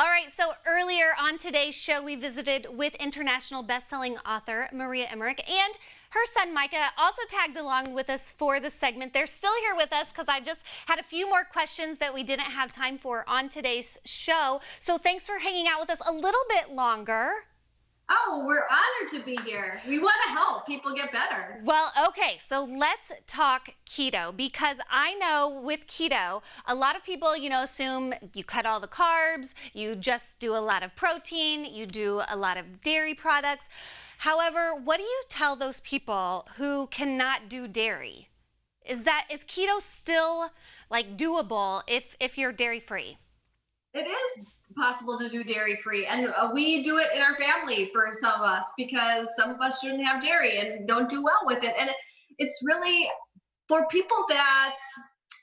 All right, so earlier on today's show, we visited with international best-selling author Maria Emmerich, and her son Micah also tagged along with us for the segment. They're still here with us because I just had a few more questions that we didn't have time for on today's show. So thanks for hanging out with us a little bit longer. Oh, we're honored to be here. We want to help people get better. Well, okay, so let's talk keto, because I know with keto, a lot of people, assume you cut all the carbs, you just do a lot of protein, you do a lot of dairy products. However, what do you tell those people who cannot do dairy? Is keto still like doable if you're dairy free? It is possible to do dairy free, and we do it in our family for some of us because some of us shouldn't have dairy and don't do well with it. And it's really for people that,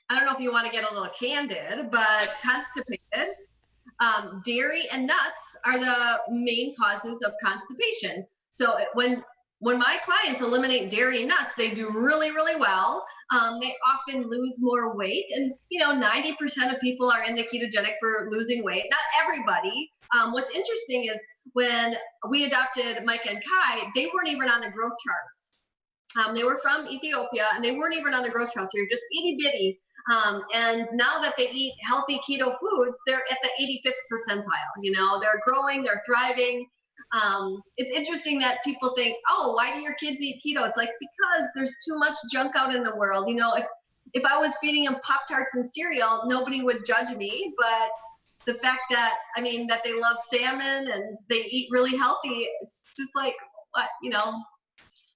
I don't know if you want to get a little candid, but constipated. Dairy and nuts are the main causes of constipation. So when my clients eliminate dairy and nuts, they do really, really well. They often lose more weight. And, 90% of people are in the ketogenic for losing weight. Not everybody. What's interesting is when we adopted Micah and Kai, they weren't even on the growth charts. They were from Ethiopia and they weren't even on the growth charts. They were just itty bitty. And now that they eat healthy keto foods, they're at the 85th percentile. They're growing, they're thriving. It's interesting that people think, oh, why do your kids eat keto? It's like, because there's too much junk out in the world. If I was feeding them Pop-Tarts and cereal, nobody would judge me. But the fact that, that they love salmon and they eat really healthy, it's just like, what.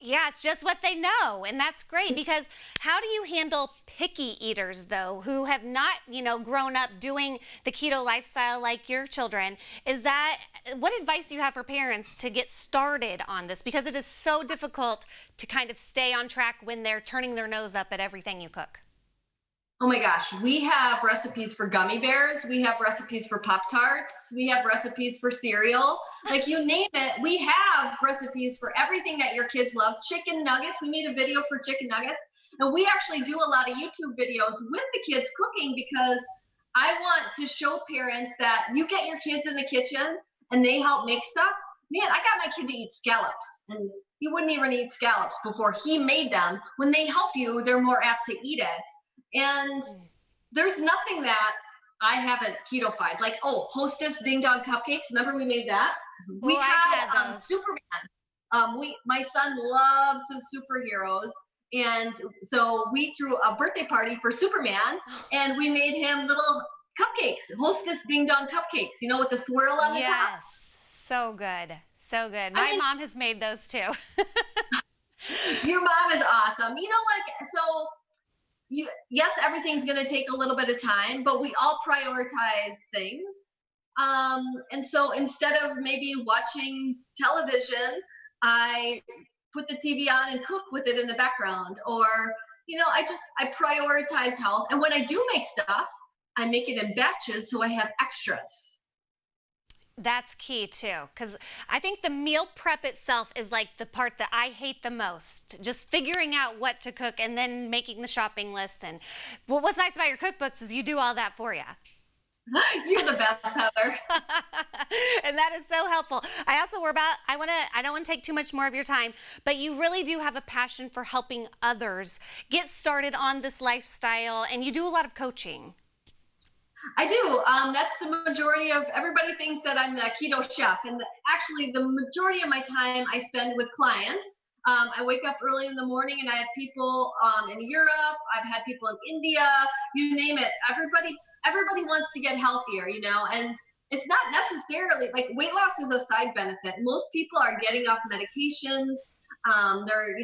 Yeah, it's just what they know, and that's great, because how do you handle picky eaters, though, who have not, grown up doing the keto lifestyle like your children? What advice do you have for parents to get started on this? Because it is so difficult to kind of stay on track when they're turning their nose up at everything you cook. Oh my gosh, we have recipes for gummy bears. We have recipes for Pop-Tarts. We have recipes for cereal. Like, you name it, we have recipes for everything that your kids love. Chicken nuggets, we made a video for chicken nuggets. And we actually do a lot of YouTube videos with the kids cooking, because I want to show parents that you get your kids in the kitchen and they help make stuff. Man, I got my kid to eat scallops, and he wouldn't even eat scallops before he made them. When they help you, they're more apt to eat it. And there's nothing that I haven't keto-fied. Like, Hostess Ding Dong Cupcakes. Remember we made that? We had Superman. My son loves the superheroes. And so we threw a birthday party for Superman, and we made him little cupcakes, Hostess Ding Dong Cupcakes, with the swirl on the top. Yes, so good. So good. My mom has made those too. Your mom is awesome. Yes, everything's going to take a little bit of time, but we all prioritize things. And so instead of maybe watching television, I put the TV on and cook with it in the background. Or, I prioritize health. And when I do make stuff, I make it in batches so I have extras. That's key too, because I think the meal prep itself is like the part that I hate the most. Just figuring out what to cook and then making the shopping list. And what's nice about your cookbooks is you do all that for you. You're the best, Heather. And that is so helpful. I don't want to take too much more of your time, but you really do have a passion for helping others get started on this lifestyle, and you do a lot of coaching. I do. That's the majority of everybody thinks that I'm the keto chef. And actually, the majority of my time I spend with clients. I wake up early in the morning and I have people in Europe. I've had people in India, you name it. Everybody wants to get healthier, and it's not necessarily like weight loss is a side benefit. Most people are getting off medications. They're,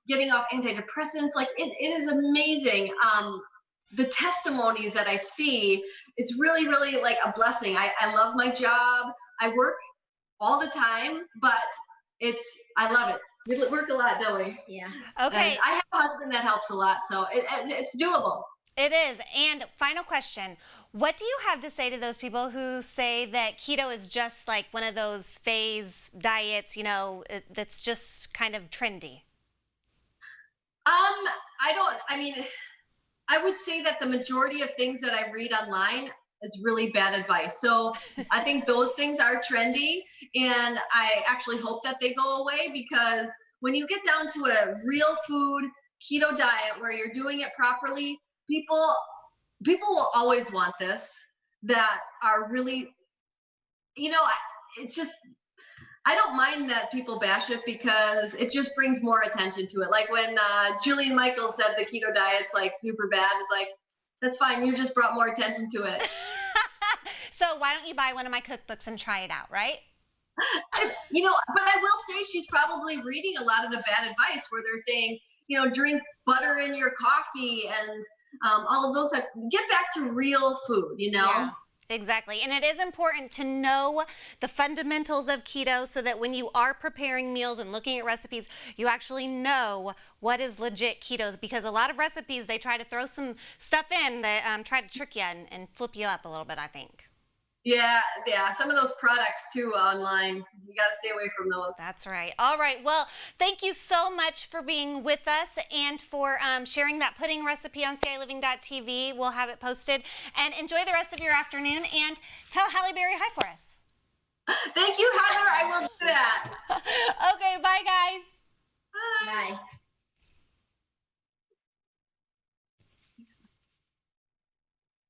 getting off antidepressants. Like it is amazing. The testimonies that I see, it's really, really like a blessing. I love my job. I work all the time, but I love it. We work a lot, don't we? Yeah. Okay. And I have a husband that helps a lot, so it's doable. It is. And final question, what do you have to say to those people who say that keto is just like one of those phase diets, that's just kind of trendy? I would say that the majority of things that I read online it's really bad advice. So I think those things are trendy, and I actually hope that they go away, because when you get down to a real food keto diet where you're doing it properly, people will always want this, that are really, it's just, I don't mind that people bash it, because it just brings more attention to it. Like when Julian Michaels said the keto diet's like super bad, it's like, that's fine. You just brought more attention to it. So why don't you buy one of my cookbooks and try it out, right? But I will say she's probably reading a lot of the bad advice where they're saying, drink butter in your coffee and all of those. Get back to real food, Yeah. Exactly. And it is important to know the fundamentals of keto so that when you are preparing meals and looking at recipes, you actually know what is legit keto, because a lot of recipes, they try to throw some stuff in that try to trick you and flip you up a little bit, I think. Yeah. Some of those products too online, you got to stay away from those. That's right. All right. Well, thank you so much for being with us and for sharing that pudding recipe on CILiving.tv. We'll have it posted. And enjoy the rest of your afternoon. And tell Halle Berry hi for us. Thank you, Heather. I will do that. Okay. Bye, guys. Bye. Bye.